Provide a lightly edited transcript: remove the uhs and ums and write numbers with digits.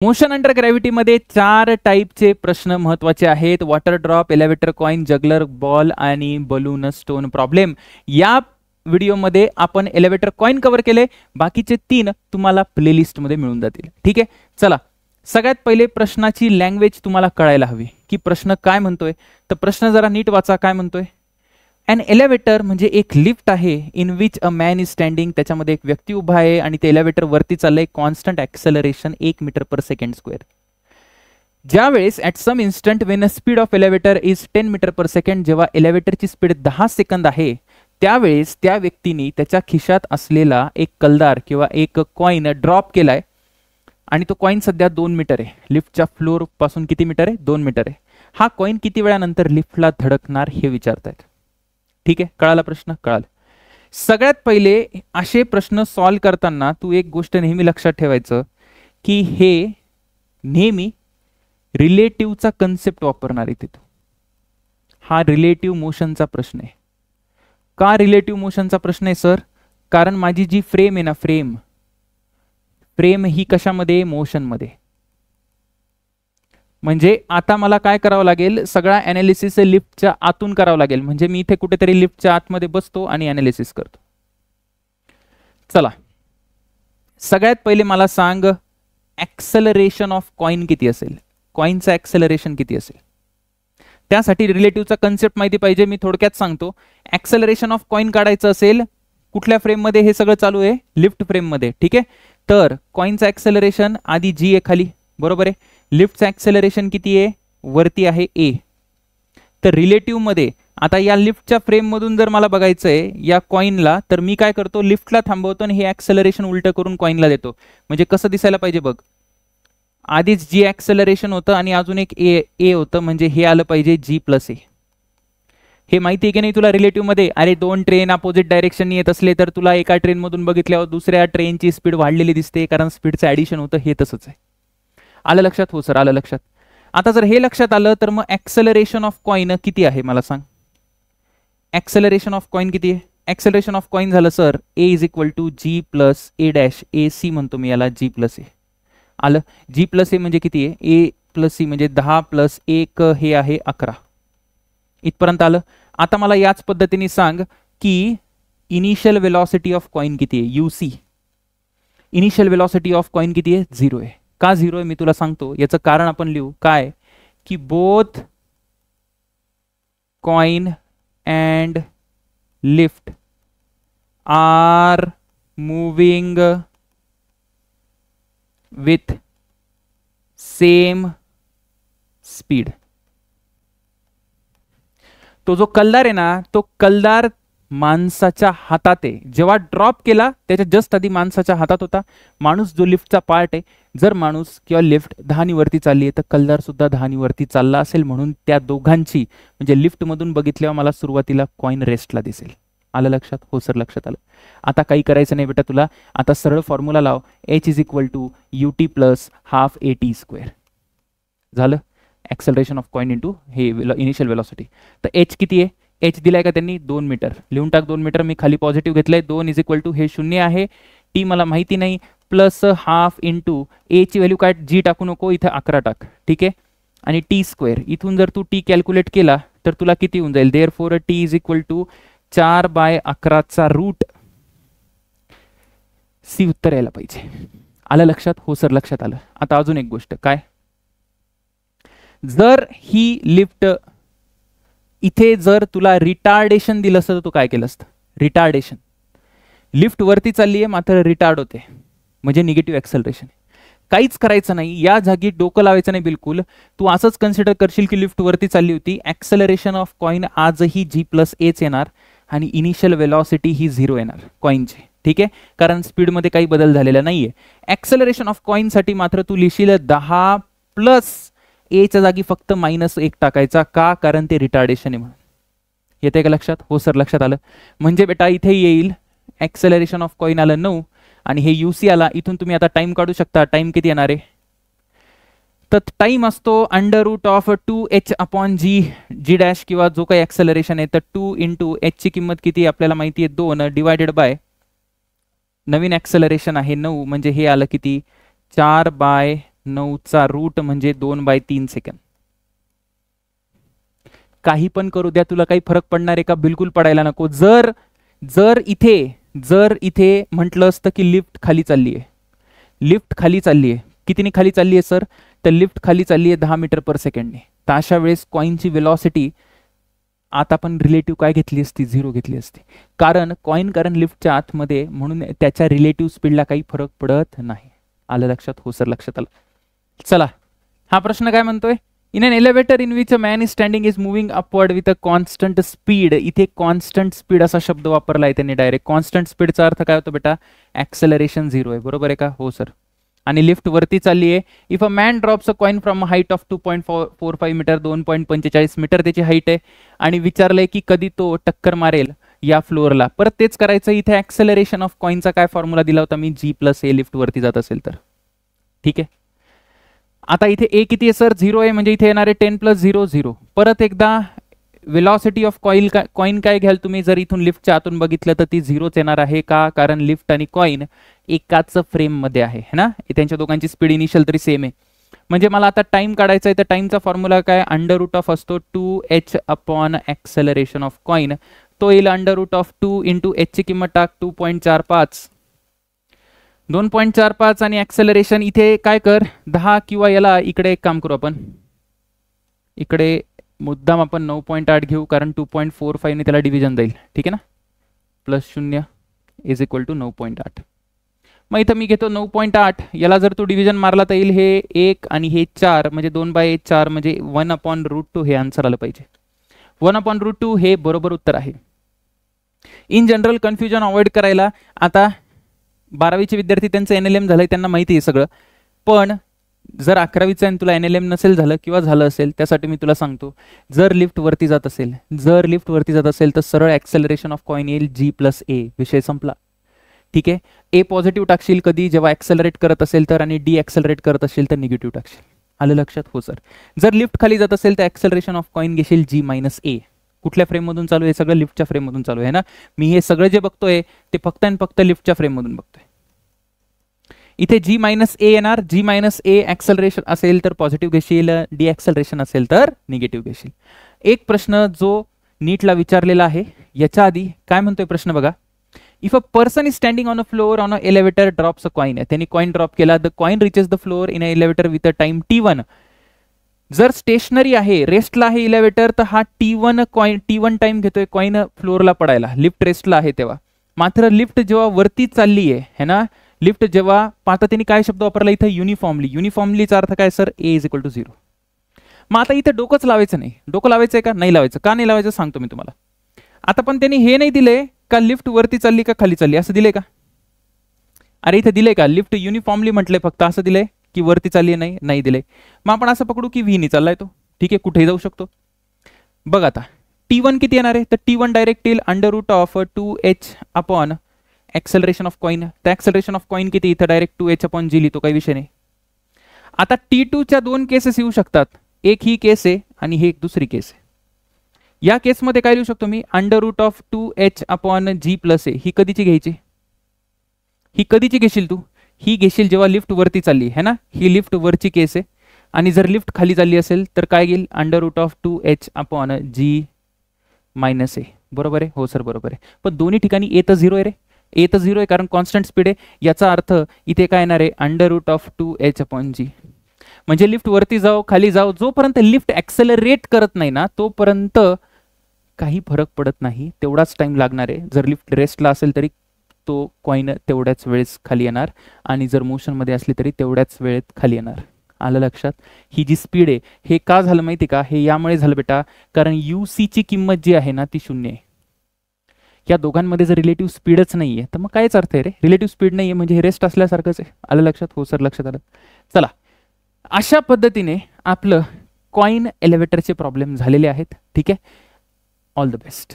Motion under gravity मध्ये 4 टाईपचे प्रश्न महत्वाचे आहेत. Water drop, elevator coin, juggler ball आणि बलून स्टोन प्रॉब्लेम. या व्हिडिओमध्ये आपण एलिव्हेटर कॉइन कव्हर केले, बाकीचे 3 तुम्हाला प्लेलिस्ट मध्ये मिळून जातील. ठीक आहे, चला सगळ्यात पहिले प्रश्नाची लँग्वेज तुम्हाला कळायला हवी की प्रश्न काय म्हणतोय. तर प्रश्न जरा नीट वाचा. काय म्हणतोय? एन एलिव्हेटर म्हणजे एक लिफ्ट आहे in which a man is standing. त्याच्यामध्ये एक व्यक्ती उभा आहे आणि ते एलिव्हेटर वरती चाललंय. Constant acceleration 1 metre per second square. ज्यावेळेस at some instant when a speed of elevator is 10 metre per second, जेव्हा एलिव्हेटरची स्पीड 10 सेकंद आहे, त्यावेळेस त्या व्यक्तीने त्याच्या खिशात असलेला एक कलदार किंवा एक कॉइन ड्रॉप केलाय आणि तो कॉइन सध्या 2 मीटर आहे. लिफ्टच्या फ्लोर पासून किती मीटर आहे? 2 मीटर आहे. हा कॉइन किती वेळानंतर लिफ्टला धडकणार हे विचारतायत. ठीक आहे, कळाला प्रश्न? कळाला. सगळ्यात पहिले असे प्रश्न सॉल्व करताना तू एक गोष्ट नेहमी लक्षात ठेवायचं की हे नेहमी रिलेटिव्हचा कन्सेप्ट वापरणार आहे. तू हा रिलेटिव्ह मोशनचा प्रश्न आहे. का रिलेटिव्ह मोशनचा प्रश्न आहे सर? कारण माझी जी फ्रेम आहे ना, फ्रेम ही कशामध्ये? मोशनमध्ये. म्हणजे आता मला काय करावं लागेल? सगळा ॲनालिसिस लिफ्टच्या आतून करावं लागेल. म्हणजे मी इथे कुठेतरी लिफ्टच्या आतमध्ये बसतो आणि ॲनालिसिस करतो. चला सगळ्यात पहिले मला सांग, ॲक्सेलरेशन ऑफ कॉइन किती असेल? कॉइनचं ॲक्सेलरेशन किती असेल? त्यासाठी रिलेटिव्हचा कन्सेप्ट माहिती पाहिजे. मी थोडक्यात सांगतो. ॲक्सेलरेशन ऑफ कॉइन काढायचं असेल कुठल्या फ्रेममध्ये? हे सगळं चालू आहे लिफ्ट फ्रेममध्ये. ठीक आहे, तर कॉइनचं ॲक्सेलरेशन आधी जी आहे खाली, बरोबर आहे. लिफ्टचं ॲक्सेलरेशन किती आहे? वरती आहे ए. तर रिलेटिव्ह मध्ये आता या लिफ्टच्या फ्रेम मधून जर मला बघायचं आहे या कॉइनला, तर मी काय करतो? लिफ्टला थांबवतो आणि हे ॲक्सेलरेशन उलट करून कॉइनला देतो. म्हणजे कसं दिसायला पाहिजे बघ. आधीच जी ॲक्सेलरेशन होतं आणि अजून एक ए होतं, म्हणजे हे आलं पाहिजे G+A. हे माहिती आहे की नाही तुला रिलेटिव्ह मध्ये? अरे 2 ट्रेन अपोजिट डायरेक्शन येत असले तर तुला एका ट्रेन मधून बघितल्यावर दुसऱ्या ट्रेनची स्पीड वाढलेली दिसते, कारण स्पीडचं ॲडिशन होतं. हे तसंच आहे. आलं लक्षात? हो सर, आलं लक्षात. आता जर हे लक्षात आलं तर मग ॲक्सेलरेशन ऑफ कॉइन किती आहे मला सांग. ॲक्सेलरेशन ऑफ कॉइन किती आहे? ॲक्सेलरेशन ऑफ कॉइन झालं सर A = G+A'. AC म्हणतो मी याला, G+A. आलं. G+A म्हणजे किती आहे? A+C म्हणजे 10 + 1 हे आहे 11. इथपर्यंत आलं. आता मला याच पद्धतीने सांग की इनिशियल वेलॉसिटी ऑफ कॉइन किती आहे? UC. Initial velocity of coin किती आहे? 0 आहे. का 0 आहे मी तुला सांगतो. याचं कारण आपण लिहू काय की both coin and lift are moving with same speed. तो जो कलदार आहे ना, तो कलदार माणसाच्या हातात आहे. जेव्हा ड्रॉप केला त्याच्या जस्ट आधी माणसाच्या हातात होता. माणूस जो लिफ्टचा पार्ट आहे, जर माणूस किंवा लिफ्ट 10 वरती चालली आहे तर कलदार सुद्धा 10 वरती चालला असेल. म्हणून त्या दोघांची म्हणजे लिफ्ट मधून बघितल्यावर मला सुरुवातीला कॉइन रेस्टला दिसेल. आलं लक्षात? हो सर, लक्षात आलं. आता काही करायचं नाही बेटा तुला. आता सरळ फॉर्म्युला लाव. H = UT + ½ AT². झालं. ॲक्सेलरेशन ऑफ कॉइन इंटू हे इनिशियल वेलॉसिटी. तर H किती आहे? H दिलाय का त्यांनी? 2 मीटर. लिहून टाक 2 मीटर. मी खाली पॉझिटिव्ह घेतलंय. 2 = हे 0 आहे. T मला माहिती नाही. +½ इंटू A ची व्हॅल्यू काय? G टाकू नको, इथे 11 टाक. ठीक आहे. आणि T². इथून जर तू T कॅल्क्युलेट केला तर तुला किती होऊन जाईल? देअरफॉर T = 4/11 C उत्तर यायला पाहिजे. आलं लक्षात? हो सर, लक्षात आलं. आता अजून एक गोष्ट काय, जर ही लिफ्ट इथे जर तुला रिटार्डेशन दिलं असतं तर तू काय केलं असतं? रिटार्डेशन. लिफ्ट वरती चालली आहे मात्र रिटार्ड होते, म्हणजे निगेटिव्ह ॲक्सेलरेशन. काहीच करायचं नाही, या जागी डोकं लावायचं नाही बिलकुल. तू असंच कन्सिडर करशील की लिफ्ट वरती चालली होती. ॲक्सेलरेशन ऑफ कॉइन आजही G+Aच येणार आणि इनिशियल वेलॉसिटी ही 0 येणार कॉइनची. ठीक आहे, कारण स्पीडमध्ये काही बदल झालेला नाहीये. ॲक्सेलरेशन ऑफ कॉइनसाठी मात्र तू लिहिशील 10 + A च्या जागी फक्त -1 टाकायचा. का? कारण ते रिटार्डेशन आहे म्हणून. येते का लक्षात? हो सर, लक्षात आलं. म्हणजे बेटा इथे येईल ॲक्सेलरेशन ऑफ कॉइन आलं 9 आणि हे UC आला. इथून तुम्ही आता टाइम काढू शकता. टाइम किती येणार आहे? तर टाइम असतो √2H/G' किंवा जो काही ॲक्सेलरेशन आहे तर 2 × H ची किंमत किती आपल्याला माहिती आहे? 2 डिवायडेड बाय नवीन ॲक्सेलरेशन आहे 9, म्हणजे हे आलं किती? 4/10 9चा रूट म्हणजे 2/3 सेकंद. काही पण करू द्या, तुला काही फरक पडणार आहे का? बिलकुल पडायला नको. जर जर इथे म्हटलं असतं की लिफ्ट खाली चालली आहे, लिफ्ट खाली चालली आहे, कितीने खाली चालली आहे सर? तर लिफ्ट खाली चालली आहे 10 मीटर पर सेकंडने. तर अशा वेळेस कॉईनची वेलॉसिटी आता पण रिलेटिव्ह काय घेतली असती? 0 घेतली असती. कारण लिफ्टच्या आतमध्ये, म्हणून त्याच्या रिलेटिव्ह स्पीडला काही फरक पडत नाही. आलं लक्षात? हो सर, लक्षात आलं. चला, हा प्रश्न काय म्हणतोय? In an elevator in which a man is standing is moving upward with a constant speed. इथे कॉन्स्टंट स्पीड असा शब्द वापरला आहे त्यांनी डायरेक्ट. कॉन्स्टंट स्पीडचा अर्थ काय होतो बेटा? ऍक्सेलरेशन 0 आहे. बरोबर आहे का? हो सर. आणि लिफ्ट वरती चालली आहे. If a man drops a coin from a height of 2.45 metre, 2.45 metre त्याची हाईट आहे, आणि विचारलंय की कधी तो टक्कर मारेल या फ्लोअरला. परत तेच करायचं. इथे ऍक्सेलरेशन ऑफ कॉइनचा काय फॉर्म्युला दिला होता मी? G+A, लिफ्ट वरती जात असेल तर. ठीक आहे. आता इथे ए किती आहे सर? 0 आहे, म्हणजे इथे येणार आहे 10 + 0 0. परत एकदा वेलॉसिटी ऑफ कॉइन काय घ्याल तुम्ही? जर इथून लिफ्टच्या आतून बघितलं तर ती 0च येणार आहे. का? कारण लिफ्ट आणि कॉइन एकाच फ्रेम मध्ये आहे ना, त्यांच्या दोघांची स्पीड इनिशियल तरी सेम आहे. म्हणजे मला आता टाइम काढायचा आहे, तर टाइमचा फॉर्म्युला काय? √ऑफ असतो 2h upon acceleration of coin. तो येईल √2 इंटू h ची किंमत टाक 2.45, 2.45, आणि ऍक्सेलरेशन इथे काय कर? 10, किंवा याला इकडे एक काम करू आपण, इकडे मुद्दाम आपण 9.8 घेऊ, कारण 2.45 ने त्याला डिव्हिजन जाईल. ठीक आहे ना? +0 = 9.8. मग इथं मी घेतो 9.8. याला जर तू डिव्हिजन मारला तर येईल हे 1 आणि हे 4, म्हणजे 2/4, म्हणजे 1/√2 हे आन्सर आलं पाहिजे. 1/√2 हे बरोबर उत्तर आहे. इन जनरल कन्फ्युजन अवॉइड करायला, आता 12वीचे विद्यार्थी त्यांचं NLM झालंय, त्यांना माहिती आहे सगळं. पण जर 11वीचं आणि तुला NLM नसेल झालं किंवा झालं असेल, त्यासाठी मी तुला सांगतो, जर लिफ्ट वरती जात असेल तर सरळ ऍक्सेलरेशन ऑफ कॉइन येईल G+A. विषय संपला. ठीक आहे. ए पॉझिटिव्ह टाकशील कधी? जेव्हा ऍक्सेलरेट करत असेल तर, आणि डी ऍक्सेलरेट करत असेल तर निगेटिव्ह टाकशील. आलं लक्षात? हो सर. जर लिफ्ट खाली जात असेल तर ऍक्सेलरेशन ऑफ कॉइन घेशील G-A. कुठल्या फ्रेम मधून चालू आहे? सगळं लिफ्टच्या फ्रेम मधून चालू आहे ना. मी हे सगळं जे बघतोय ते फक्त आणि फक्त लिफ्टच्या फ्रेम मधून बघतोय. इथे G-A येणार. G-A ऍक्सेलरेशन असेल तर पॉझिटिव्ह घेशील, डी ऍक्सेलरेशन असेल तर निगेटिव्ह घेशील. एक प्रश्न जो नीटला विचारलेला आहे, याच्या आधी काय म्हणतोय प्रश्न बघा. If a person is standing on a floor on a elevator drops a coin. त्यांनी कॉइन ड्रॉप केला. The coin reaches the floor in a elevator with a time T1. जर स्टेशनरी आहे, रेस्टला आहे इलेव्हेटर, तर हा T1 टाइम घेतोय coin फ्लोअरला पडायला. लिफ्ट रेस्टला आहे तेव्हा. मात्र लिफ्ट जेव्हा वरती चालली आहे है ना, लिफ्ट जेव्हा पाहता त्यांनी काय शब्द वापरला इथे? युनिफॉर्मली. युनिफॉर्मलीचा अर्थ काय सर? A = 0. मग आता इथे डोकंच लावायचं नाही. डोकं लावायचंय का? नाही लावायचं. का नाही लावायचं सांगतो मी तुम्हाला. आता पण त्यांनी हे नाही दिले का लिफ्ट वरती चालली का खाली चालली, असं दिले का? अरे इथे दिले का? लिफ्ट युनिफॉर्मली म्हटलंय फक्त, असं दिलंय की वरती चालली नाही दिले. मग आपण असं पकडू की व्हीनी चाललाय तो. ठीक आहे, कुठेही जाऊ शकतो. बघ आता T1 किती येणार आहे? तर T1 डायरेक्ट येईल √2h upon acceleration of coin. तर ऍक्सेलरेशन ऑफ कॉइन किती? इथं डायरेक्ट 2h/g लिहितो, काही विषय नाही. आता T2च्या 2 केसेस येऊ शकतात. एक ही केस आहे आणि ही एक दुसरी केस आहे. या केसमध्ये काय लिहू शकतो मी? √2h/G+A. ही कधीची घ्यायची? ही कधीची घेशील तू? ही घेशील जेव्हा लिफ्ट वरती चालली है ना. ही लिफ्ट वरची केस आहे. आणि जर लिफ्ट खाली चालली असेल तर काय घेईल? √2h/G-A. बरोबर आहे? हो सर बरोबर आहे. पण दोन्ही ठिकाणी A तर 0 आहे रे. A तर 0 आहे कारण कॉन्स्टंट स्पीड आहे. याचा अर्थ इथे काय येणार आहे? √2h/G. म्हणजे लिफ्ट वरती जाओ खाली जाओ, जोपर्यंत लिफ्ट ऍक्सेलरेट करत नाही ना तोपर्यंत काही फरक पडत नाही. तेवढाच टाइम लागणार आहे. जर लिफ्ट रेस्टला असेल तरी तो कॉइन तेवढ्याच वेळेस खाली येणार, आणि जर मोशन मध्ये असली तरी तेवढ्याच वेळेत खाली येणार. आलं लक्षात? ही जी स्पीड आहे, हे का झालं माहिती का? हे यामुळे झालं बेटा, कारण UC ची किंमत जी आहे ना ती 0 आहे. या दोघांमध्ये जर रिलेटिव्ह स्पीडच नाहीये तर मग कायच अर्थ आहे रे? रिलेटिव्ह स्पीड नाहीये म्हणजे हे रेस्ट असल्यासारखंच आहे. आलं लक्षात? हो सर लक्षात आलं. चला, अशा पद्धतीने आपलं कॉइन एलिव्हेटरचे प्रॉब्लेम झालेले आहेत. ठीक आहे, ऑल द बेस्ट.